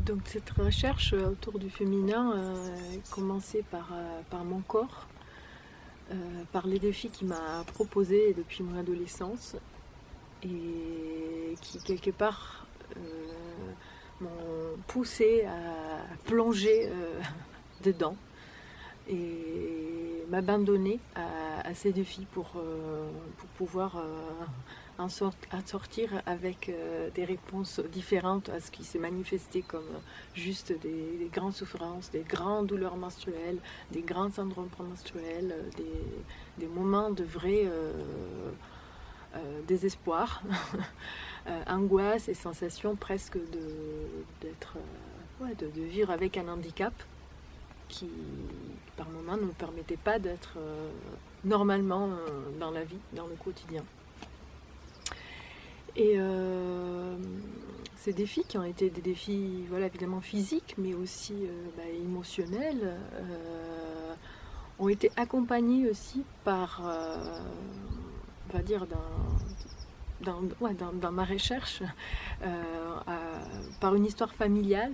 Donc cette recherche autour du féminin a commencé par mon corps, par les défis qu'il m'a proposés depuis mon adolescence et qui quelque part m'ont poussé à plonger dedans et m'abandonner à ces défis pour pouvoir en sortir avec des réponses différentes à ce qui s'est manifesté comme juste des grandes souffrances, des grandes douleurs menstruelles, des grands syndromes prémenstruels, des moments de vrai désespoir, angoisse et sensation presque de vivre avec un handicap qui par moments ne me permettait pas d'être normalement dans la vie, dans le quotidien. Et ces défis qui ont été des défis évidemment physiques mais aussi émotionnels ont été accompagnés aussi par on va dire dans ma recherche par une histoire familiale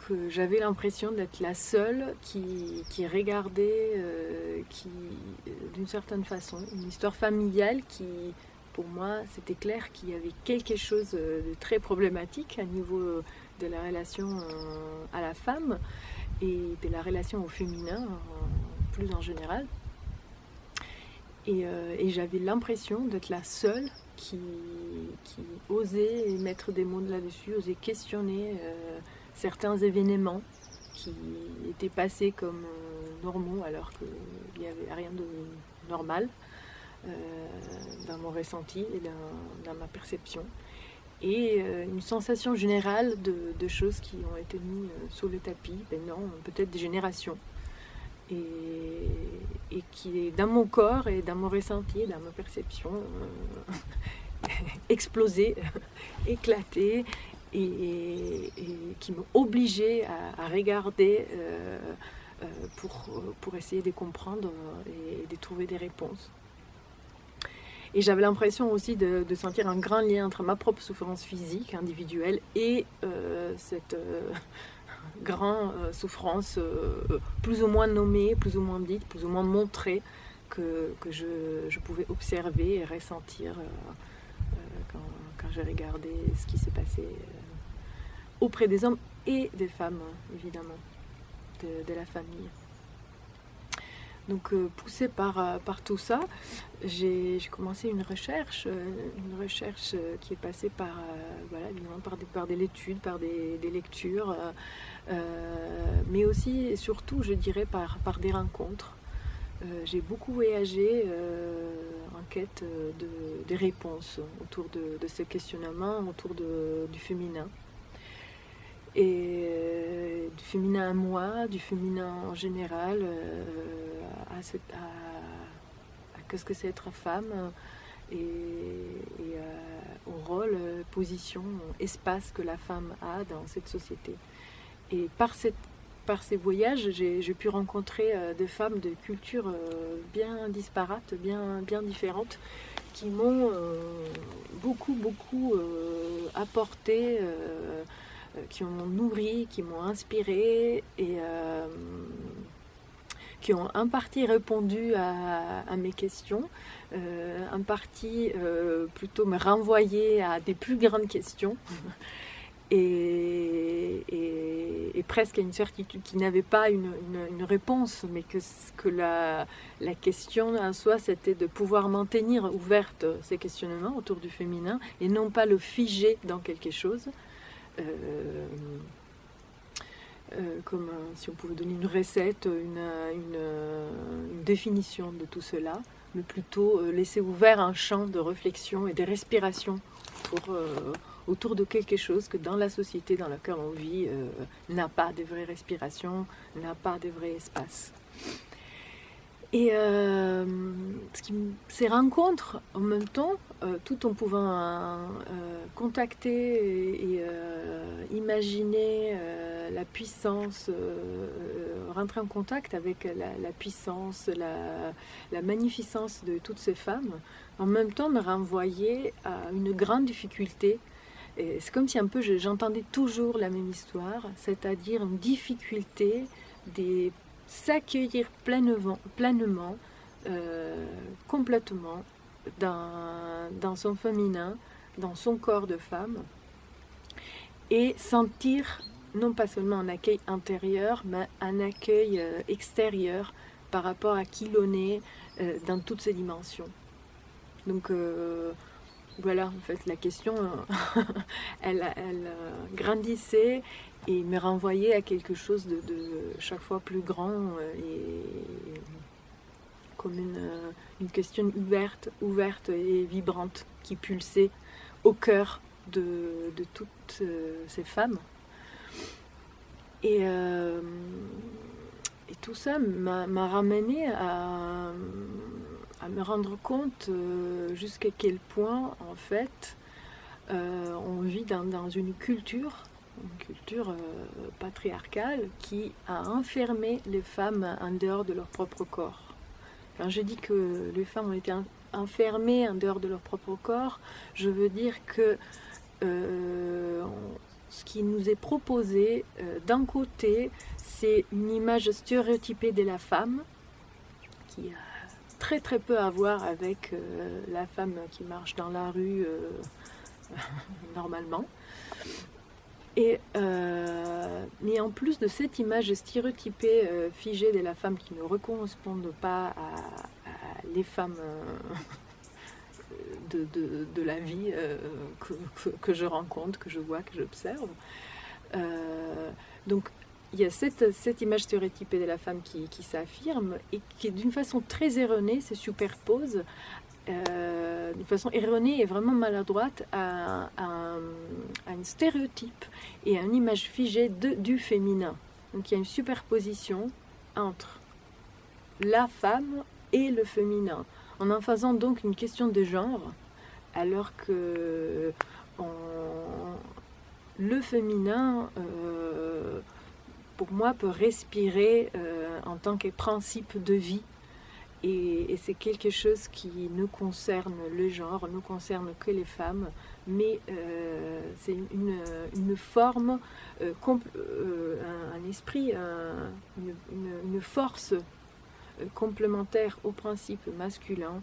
que j'avais l'impression d'être la seule qui regardait d'une certaine façon une histoire familiale qui, pour moi, c'était clair qu'il y avait quelque chose de très problématique à niveau de la relation à la femme et de la relation au féminin plus en général. Et j'avais l'impression d'être la seule qui osait mettre des mots là-dessus, osait questionner certains événements qui étaient passés comme normaux alors qu'il n'y avait rien de normal dans mon ressenti et dans ma perception. Et une sensation générale de choses qui ont été mises sous le tapis, peut-être des générations. Et qui est dans mon corps et dans mon ressenti, dans ma perception, explosé, éclaté, et qui m'ont obligée à regarder pour essayer de comprendre et de trouver des réponses. Et j'avais l'impression aussi de sentir un grand lien entre ma propre souffrance physique, individuelle, et cette grande souffrance plus ou moins nommée, plus ou moins dite, plus ou moins montrée, que je pouvais observer et ressentir quand j'ai regardé ce qui s'est passé auprès des hommes et des femmes, évidemment, de la famille. Donc poussée par tout ça, j'ai commencé une recherche qui est passée évidemment par des études, par des lectures, mais aussi et surtout, je dirais, par des rencontres. J'ai beaucoup voyagé en quête de réponses autour de ces questionnements, autour du féminin. Et du féminin à moi, du féminin en général, à qu'est-ce que c'est être femme et au rôle, position, espace que la femme a dans cette société. Et par ces voyages, j'ai pu rencontrer des femmes de cultures bien disparates, bien différentes, qui m'ont beaucoup apporté, qui m'ont nourri, qui m'ont inspiré et qui ont en partie répondu à mes questions, en partie plutôt me renvoyer à des plus grandes questions et presque à une certitude qui n'avait pas une réponse, mais que la question en soi, c'était de pouvoir maintenir ouverte ces questionnements autour du féminin et non pas le figer dans quelque chose. Comme si on pouvait donner une recette, une définition de tout cela, mais plutôt laisser ouvert un champ de réflexion et de respiration autour de quelque chose que dans la société dans laquelle on vit n'a pas de vraie respiration, n'a pas de vrai espace. Et ces rencontres, en même temps, tout en pouvant contacter et imaginer la puissance, rentrer en contact avec la puissance, la magnificence de toutes ces femmes, en même temps me renvoyer à une grande difficulté Et c'est comme si un peu j'entendais toujours la même histoire, c'est-à-dire une difficulté de s'accueillir pleinement, complètement dans son féminin, dans son corps de femme, et sentir non pas seulement un accueil intérieur, mais un accueil extérieur par rapport à qui l'on est dans toutes ses dimensions. Donc voilà, en fait, la question, elle grandissait et me renvoyait à quelque chose de chaque fois plus grand et comme une question ouverte et vibrante qui pulsait au cœur de toutes ces femmes. Et tout ça m'a ramené à me rendre compte jusqu'à quel point, en fait, on vit dans une culture patriarcale qui a enfermé les femmes en dehors de leur propre corps. Quand je dis que les femmes ont été enfermées en dehors de leur propre corps, je veux dire que ce qui nous est proposé d'un côté, c'est une image stéréotypée de la femme qui a très très peu à voir avec la femme qui marche dans la rue normalement. Mais en plus de cette image stéréotypée figée de la femme qui ne correspond pas à les femmes de la vie que je rencontre, que je vois, que j'observe. Donc il y a cette image stéréotypée de la femme qui s'affirme et qui d'une façon très erronée se superpose d'une façon erronée et vraiment maladroite à un stéréotype et à une image figée du féminin. Donc il y a une superposition entre la femme et le féminin, en faisant donc une question de genre, alors que le féminin, pour moi, peut respirer en tant que principe de vie. Et c'est quelque chose qui ne concerne le genre, ne concerne que les femmes, mais c'est une forme, un esprit, une force complémentaire au principe masculin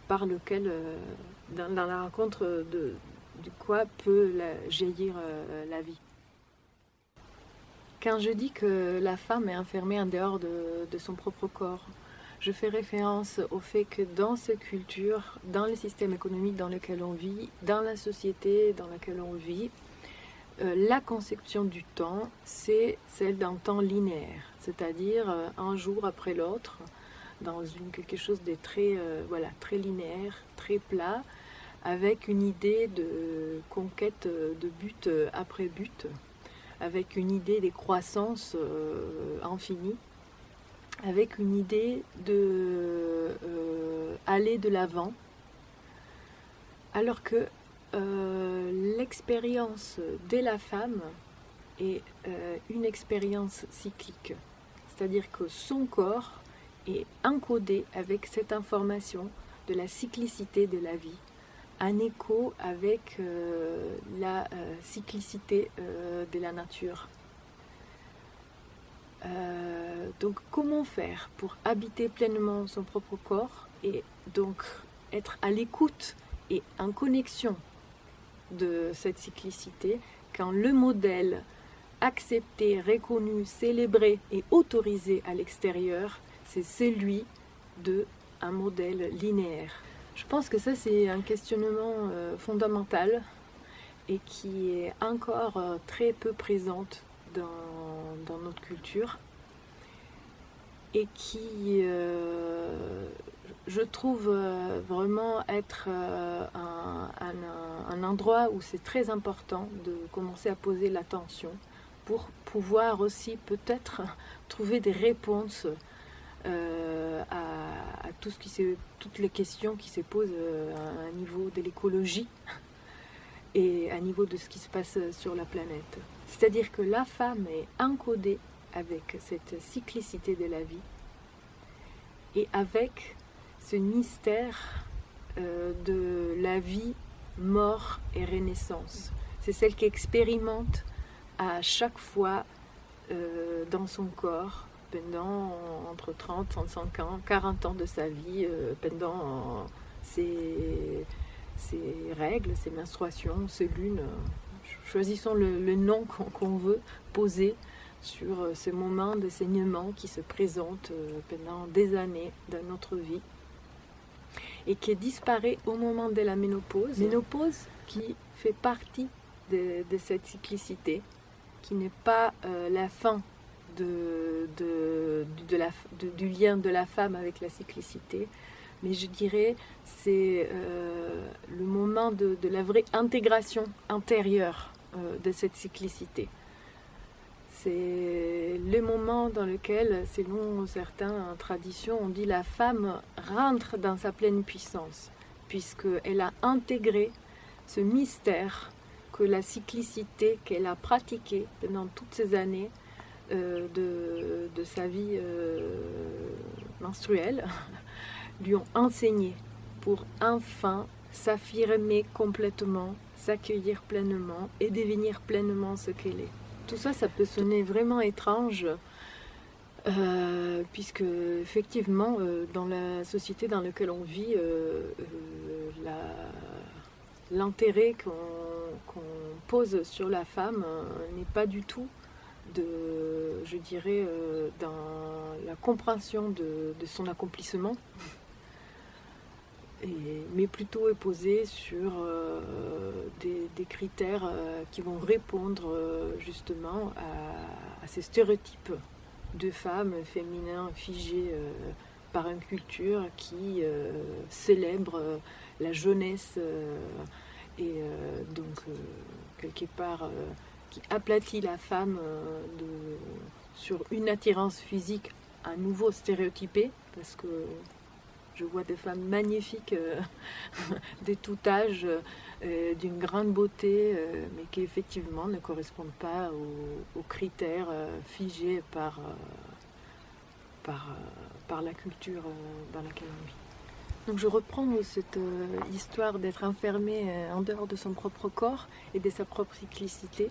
par lequel, dans la rencontre de quoi peut jaillir la vie. Quand je dis que la femme est enfermée en dehors de son propre corps, je fais référence au fait que dans cette culture, dans le système économique dans lequel on vit, dans la société dans laquelle on vit, la conception du temps, c'est celle d'un temps linéaire, c'est-à-dire un jour après l'autre, dans quelque chose de très, très linéaire, très plat, avec une idée de conquête de but après but, avec une idée des croissances infinies, avec une idée de aller de l'avant, alors que l'expérience de la femme est une expérience cyclique, c'est-à-dire que son corps est encodé avec cette information de la cyclicité de la vie, en écho avec la cyclicité de la nature. Donc comment faire pour habiter pleinement son propre corps et donc être à l'écoute et en connexion de cette cyclicité quand le modèle accepté, reconnu, célébré et autorisé à l'extérieur, c'est celui d'un modèle linéaire. Je pense que ça c'est un questionnement fondamental et qui est encore très peu présente dans notre culture et qui, je trouve vraiment être un endroit où c'est très important de commencer à poser l'attention pour pouvoir aussi peut-être trouver des réponses à toutes les questions qui se posent à un niveau de l'écologie et à niveau de ce qui se passe sur la planète. C'est-à-dire que la femme est encodée avec cette cyclicité de la vie et avec ce mystère de la vie, mort et renaissance. c'est celle qui expérimente à chaque fois dans son corps, pendant entre 30, 35 ans, 40 ans de sa vie, pendant ses règles, ses menstruations, ses lunes. Choisissons le nom qu'on veut poser sur ce moment de saignement qui se présente pendant des années dans notre vie et qui disparaît au moment de la ménopause. Ménopause qui fait partie de cette cyclicité, qui n'est pas la fin du lien de la femme avec la cyclicité, mais je dirais c'est le moment de la vraie intégration intérieure de cette cyclicité. C'est le moment dans lequel, selon certaines traditions, on dit la femme rentre dans sa pleine puissance, puisqu'elle a intégré ce mystère que la cyclicité qu'elle a pratiquée pendant toutes ces années de sa vie menstruelle lui ont enseigné pour enfin s'affirmer complètement, s'accueillir pleinement et devenir pleinement ce qu'elle est. Tout ça, ça peut sonner vraiment étrange, puisque effectivement, dans la société dans laquelle on vit, l'intérêt qu'on pose sur la femme n'est pas du tout je dirais, dans la compréhension de son accomplissement, mais plutôt est posé sur des critères qui vont répondre justement à ces stéréotypes de femmes féminins figés par une culture qui célèbre la jeunesse et donc quelque part qui aplatit la femme sur une attirance physique à nouveau stéréotypée, parce que je vois des femmes magnifiques de tout âge, d'une grande beauté, mais qui effectivement ne correspondent pas aux critères figés par la culture dans laquelle on vit. Donc je reprends cette histoire d'être enfermée en dehors de son propre corps et de sa propre cyclicité.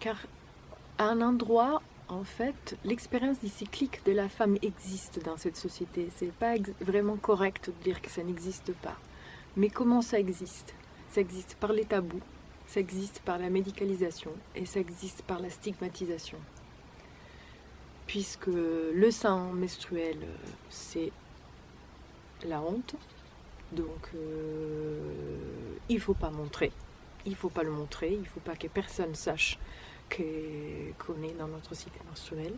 Car à un endroit, en fait, l'expérience du cyclique de la femme existe dans cette société. C'est pas vraiment correct de dire que ça n'existe pas. Mais comment ça existe? Ça existe par les tabous, ça existe par la médicalisation et ça existe par la stigmatisation. Puisque le sang menstruel, c'est la honte, donc il ne faut pas montrer. Il ne faut pas le montrer, il ne faut pas que personne sache qu'on est dans notre cycle menstruel.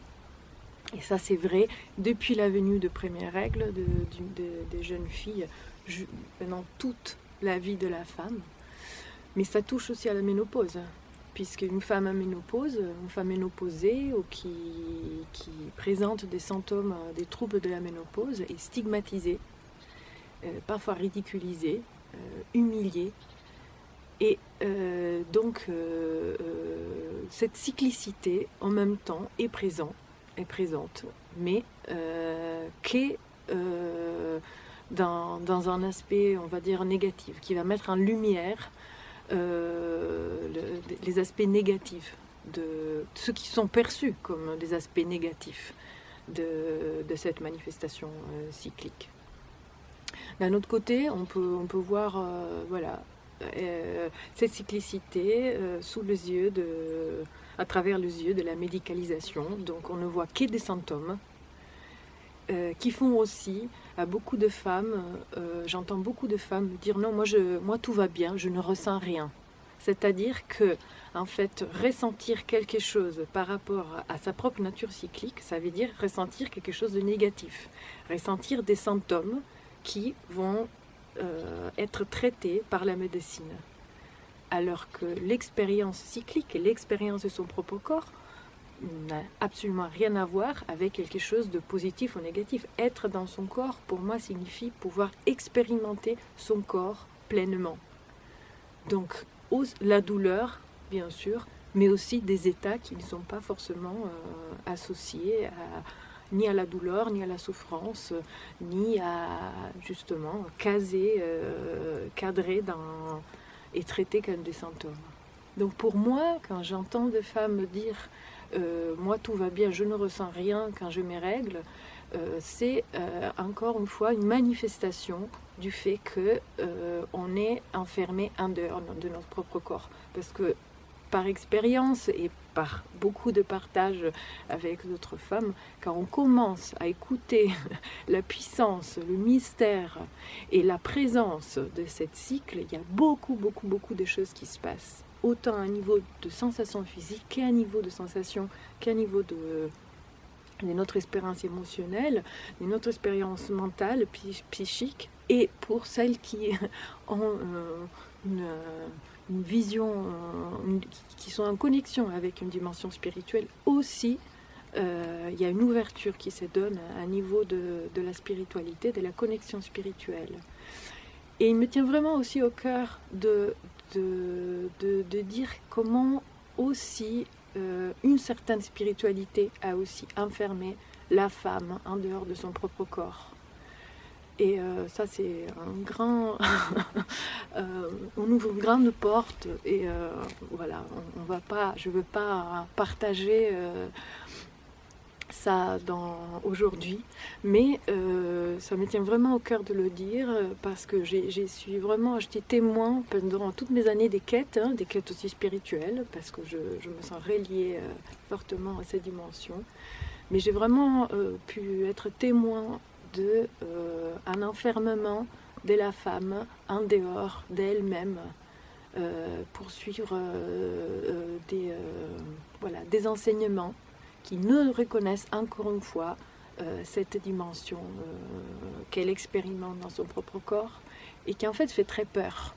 Et ça, c'est vrai depuis la venue de premières règles des jeunes filles pendant toute la vie de la femme. Mais ça touche aussi à la ménopause, puisqu'une femme à ménopause, une femme ménopausée ou qui présente des symptômes, des troubles de la ménopause est stigmatisée, parfois ridiculisée, humiliée. Et donc cette cyclicité en même temps est présente, mais qui est dans un aspect, on va dire, négatif, qui va mettre en lumière les aspects négatifs de ceux qui sont perçus comme des aspects négatifs de cette manifestation cyclique. D'un autre côté, on peut voir cette cyclicité à travers les yeux de la médicalisation. Donc on ne voit que des symptômes qui font aussi à beaucoup de femmes, j'entends beaucoup de femmes dire non, moi tout va bien, je ne ressens rien. C'est-à-dire que en fait, ressentir quelque chose par rapport à sa propre nature cyclique, ça veut dire ressentir quelque chose de négatif, ressentir des symptômes qui vont être traités par la médecine. Alors que l'expérience cyclique et l'expérience de son propre corps n'a absolument rien à voir avec quelque chose de positif ou négatif. Être dans son corps, pour moi, signifie pouvoir expérimenter son corps pleinement. Donc, la douleur, bien sûr, mais aussi des états qui ne sont pas forcément associés ni à la douleur, ni à la souffrance, ni à justement cadrer et traiter comme des symptômes. Donc pour moi, quand j'entends des femmes me dire moi tout va bien, je ne ressens rien quand je mes règles, c'est encore une fois une manifestation du fait que on est enfermé en dehors de notre propre corps. Parce que par expérience et par beaucoup de partage avec d'autres femmes, quand on commence à écouter la puissance, le mystère et la présence de cette cycle, il y a beaucoup de choses qui se passent. Autant à un niveau de sensation physique qu'à un niveau de sensation, qu'à un niveau de notre expérience émotionnelle, de notre expérience mentale, psychique, et pour celles qui ont une vision, qui sont en connexion avec une dimension spirituelle aussi, il y a une ouverture qui se donne à un niveau de la spiritualité, de la connexion spirituelle. Et il me tient vraiment aussi au cœur de dire comment aussi une certaine spiritualité a aussi enfermé la femme en dehors de son propre corps. Et ça c'est un grand on ouvre une grande porte et voilà, je ne veux pas partager ça aujourd'hui, mais ça me tient vraiment au cœur de le dire parce que j'étais témoin pendant toutes mes années des quêtes aussi spirituelles, parce que je me sens reliée fortement à cette dimension, mais j'ai vraiment pu être témoin un enfermement de la femme en dehors d'elle-même pour suivre des enseignements qui ne reconnaissent encore une fois cette dimension qu'elle expérimente dans son propre corps et qui en fait fait très peur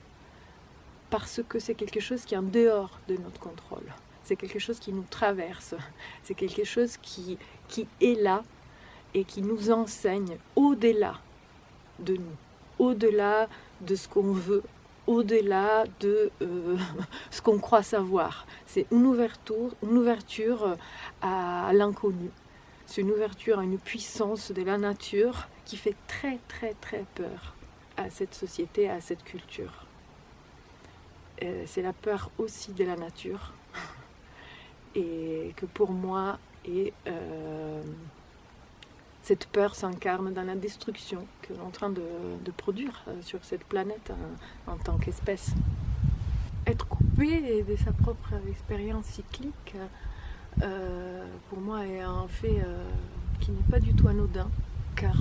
parce que c'est quelque chose qui est en dehors de notre contrôle, c'est quelque chose qui nous traverse, c'est quelque chose qui est là et qui nous enseigne au-delà de nous, au-delà de ce qu'on veut, au-delà de ce qu'on croit savoir. C'est une ouverture à l'inconnu. C'est une ouverture à une puissance de la nature qui fait très très très peur à cette société, à cette culture. C'est la peur aussi de la nature et que pour moi cette peur s'incarne dans la destruction que l'on est en train de produire sur cette planète en tant qu'espèce. Être coupé de sa propre expérience cyclique, pour moi, est un fait qui n'est pas du tout anodin, car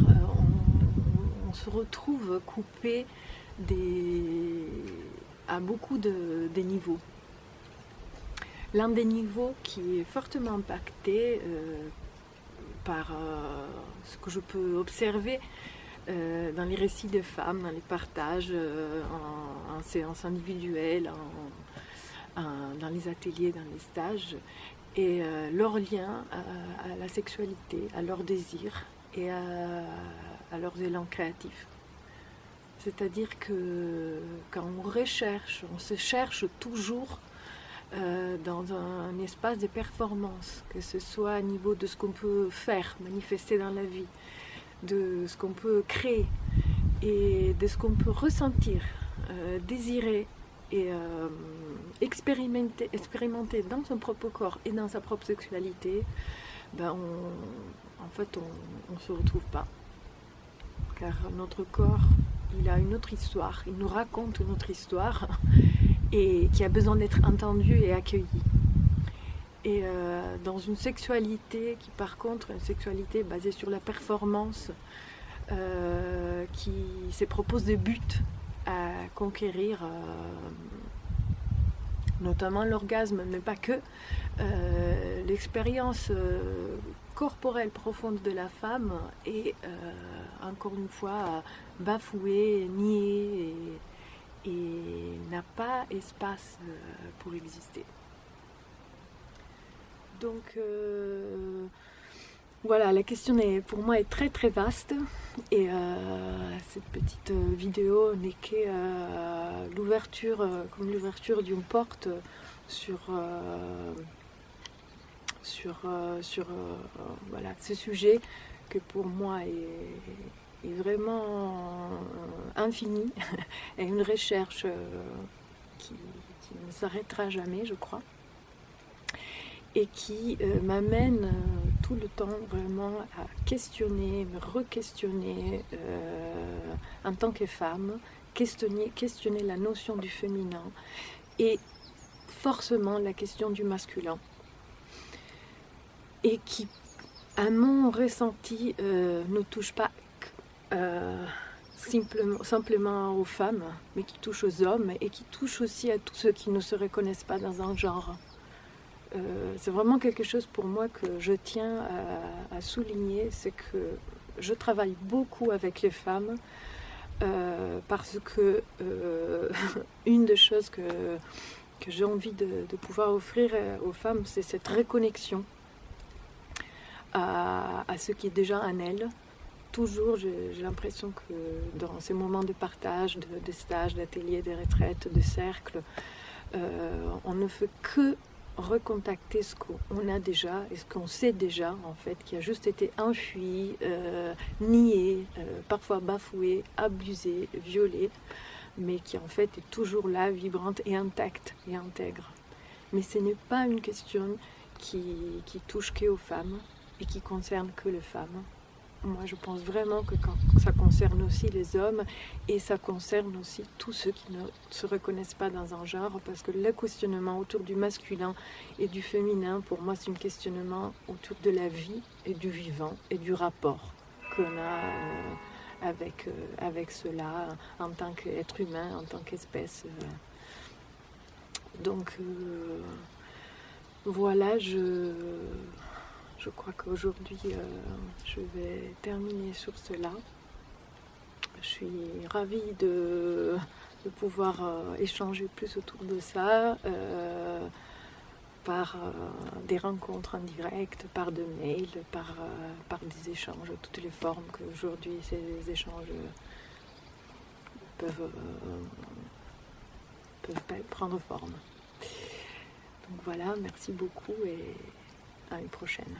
on se retrouve coupé à beaucoup des niveaux. L'un des niveaux qui est fortement impacté par ce que je peux observer dans les récits de femmes, dans les partages, en séances individuelles, dans les ateliers, dans les stages, et leur lien à la sexualité, à leur désir et à leurs élans créatifs. C'est-à-dire que quand on se cherche toujours dans un espace de performance, que ce soit à niveau de ce qu'on peut faire, manifester dans la vie, de ce qu'on peut créer et de ce qu'on peut ressentir, désirer et expérimenter dans son propre corps et dans sa propre sexualité, en fait on ne se retrouve pas, car notre corps, il a une autre histoire, il nous raconte une autre histoire et qui a besoin d'être entendu et accueilli. Et dans une sexualité qui, par contre, une sexualité basée sur la performance, qui se propose des buts à conquérir, notamment l'orgasme, mais pas que, l'expérience corporelle profonde de la femme est encore une fois bafouée, niée et n'a pas espace pour exister. Donc voilà, la question pour moi est très très vaste et cette petite vidéo n'est que l'ouverture, comme l'ouverture d'une porte sur voilà, ce sujet que pour moi est vraiment infini et une recherche qui ne s'arrêtera jamais, je crois, et qui m'amène tout le temps vraiment à questionner, me re-questionner en tant que femme, questionner la notion du féminin et forcément la question du masculin, et qui, à mon ressenti, ne touche pas simplement aux femmes, mais qui touche aux hommes et qui touche aussi à tous ceux qui ne se reconnaissent pas dans un genre. C'est vraiment quelque chose pour moi que je tiens à souligner, c'est que je travaille beaucoup avec les femmes parce que une des choses que j'ai envie de pouvoir offrir aux femmes, c'est cette reconnexion à ce qui est déjà en elles. Toujours, j'ai l'impression que dans ces moments de partage, de stages, d'ateliers, de retraites, de cercles, on ne fait que recontacter ce qu'on a déjà et ce qu'on sait déjà, en fait, qui a juste été enfui, nié, parfois bafoué, abusé, violé, mais qui en fait est toujours là, vibrante et intacte et intègre. Mais ce n'est pas une question qui touche qu'aux femmes et qui concerne que les femmes. Moi, je pense vraiment que ça concerne aussi les hommes et ça concerne aussi tous ceux qui ne se reconnaissent pas dans un genre, parce que le questionnement autour du masculin et du féminin, pour moi, c'est un questionnement autour de la vie et du vivant et du rapport qu'on a avec cela en tant qu'être humain, en tant qu'espèce. Donc, voilà, je crois qu'aujourd'hui, je vais terminer sur cela. Je suis ravie de pouvoir échanger plus autour de ça, par des rencontres en direct, par des mails, par des échanges, toutes les formes qu'aujourd'hui ces échanges peuvent prendre forme. Donc voilà, merci beaucoup et à une prochaine.